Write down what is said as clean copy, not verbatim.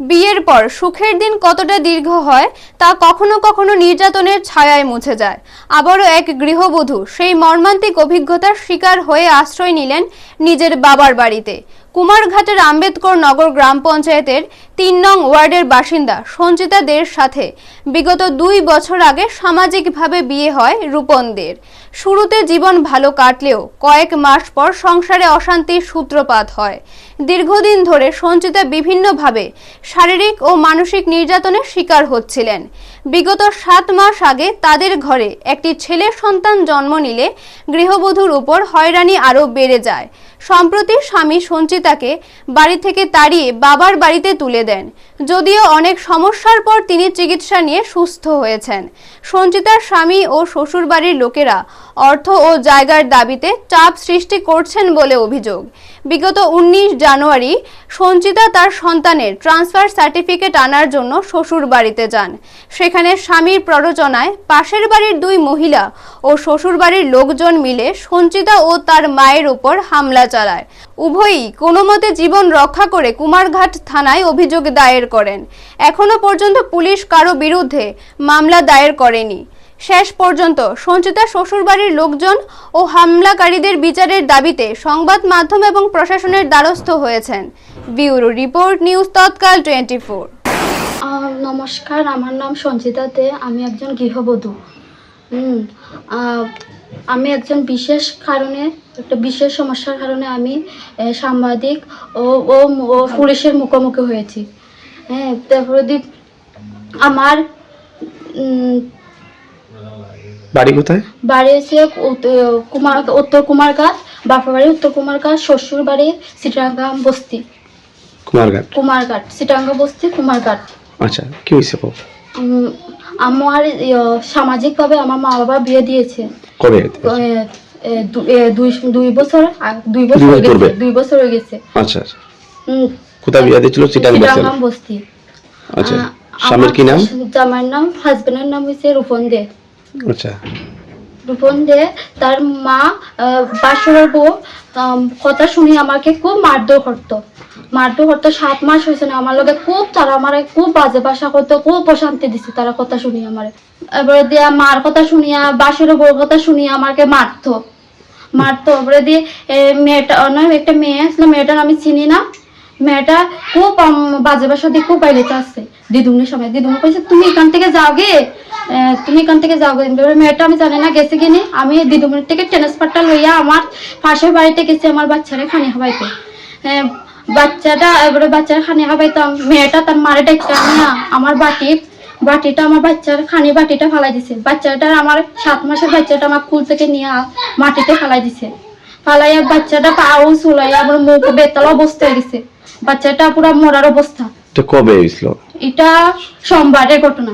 বিয়ের পর সুখের দিন কতটা দীর্ঘ হয় তা কখনো কখনো নির্যাতনের ছায়ায় মুছে যায়। আবারও এক গৃহবধূ সেই মর্মান্তিক অভিজ্ঞতার শিকার হয়ে আশ্রয় নিলেন নিজের বাবার বাড়িতে। কুমারঘাটের আম্বেদকর নগর গ্রাম পঞ্চায়েতের ৩ নং ওয়ার্ডের বাসিন্দা সঞ্চিতা দের সাথে বিগত ২ বছর আগে সামাজিকভাবে বিয়ে হয় রূপন দের। শুরুতে জীবন ভালো কাটলেও কয়েক মাস পর সংসারে অশান্তির সূত্রপাত হয়। দীর্ঘদিন ধরে সঞ্চিতা বিভিন্নভাবে শারীরিক ও মানসিক নির্যাতনের শিকার হচ্ছিলেন। বিগত ৭ মাস আগে তাদের ঘরে একটি ছেলে সন্তান জন্ম নিলে গৃহবধূর উপর হয়রানি আরও বেড়ে যায়। সম্প্রতি স্বামী সঞ্চিতাকে বাড়ি থেকে তাড়িয়ে বাবার বাড়িতে তুলে দেন। যদিও অনেক সমস্যার পর তিনি চিকিৎসা নিয়ে সুস্থ হয়েছেন। সঞ্চিতার স্বামী ও শ্বশুরবাড়ির লোকেরা অর্থ ও জায়গার দাবিতে চাপ সৃষ্টি করছেন বলে অভিযোগ। বিগত ১৯ জানুয়ারি সঞ্চিতা তার সন্তানের ট্রান্সফার সার্টিফিকেট আনার জন্য শ্বশুর বাড়িতে যান। সেখানে স্বামীর প্ররোচনায় পাশের বাড়ির ২ মহিলা ও শ্বশুর বাড়ির লোকজন মিলে সঞ্চিতা ও তার মায়ের উপর হামলা চালায়। উভয়ই কোনো মতে জীবন রক্ষা করে কুমারঘাট থানায় অভিযোগ দায়ের করেন। এখনো পর্যন্ত পুলিশ কারো বিরুদ্ধে মামলা দায়ের করেনি। শেষ পর্যন্ত সঞ্চিতা শ্বশুরবাড়ির লোকজন ও হামলাকারীদের বিচারের দাবিতে সংবাদ মাধ্যম এবং প্রশাসনের দ্বারস্থ হয়েছেন। ব্যুরো রিপোর্ট, নিউজ তৎকাল 24। নমস্কার, আমার নাম সঞ্চিতা দে। আমি একজন গৃহবধূ। আমি একজন একটা বিশেষ সমস্যার কারণে আমি সাংবাদিক ও পুলিশের মুখোমুখি হয়েছি। হ্যাঁ, তারপরে আমার বাড়ি কোথায়? বাড়ি হচ্ছে উত্তর কুমারঘাট, বাপা বাড়ি উত্তর কুমারঘাট, শ্বশুর বাড়ি চিটাগাং বস্তি। কুমারঘাট চিটাগাং বস্তি কুমারঘাট। আচ্ছা, কি হয়েছে? আমার সামাজিকভাবে আমার মা বাবা বিয়ে দিয়েছে। কবে? 2 বছর হয়ে গেছে। আচ্ছা, কোথায় বিয়ে দিয়েছিল? চিটাগাং বস্তি। আচ্ছা, স্বামীর কি নাম? জামাইয়ের নাম, হাজবেন্ডের নাম হচ্ছে রূপন দে। আচ্ছা, রূপন দে তার মা বাসরের বউ কথা শুনি আমাকে খুব মারধর করতো। 7 মাস হয়েছে না আমার লগে তারা আমার খুব বাজে ভাষা করতো, খুব অশান্তি দিচ্ছে তারা কথা শুনি আমার। এবারে দিয়ে মার কথা শুনিয়া, বাসরের বউর কথা শুনিয়া আমাকে মারতো। এবারে দিয়ে একটা মেয়ে আসলে, মেয়েটার আমি চিনি না। মেয়েটা খুব বাজে ভাষা দিয়ে খুব বাইরে আসছে। দিদুনের সময় দিদুন কইছে তুমি এখান থেকে যাও গে। মেয়েটা আমি জানি না গেছে কিনে। আমি দিদুনের থেকে ট্রান্সফারটা লইয়া আমার পাশের বাড়িতে গেছি আমার বাচ্চারা খানি খাওয়াইতে। বাচ্চারা খানি খাওয়াইতাম। মেয়েটা তার মারে ডাক্তার নিয়ে আমার বাটিটা আমার বাচ্চার খানি বাটিটা ফালাই দিছে। বাচ্চাটা আমার 7 মাসের বাচ্চাটা আমার কুল থেকে নিয়ে মাটিতে ফালাই দিছে। ফালাইয়া বাচ্চাটা পাও চুলাইয়া আমার মুখ বেতাল অবস্থা হয়ে গেছে। বাচ্চাটা পুরো মরার অবস্থা। কবে হয়েছিল? এটা সোমবারের ঘটনা।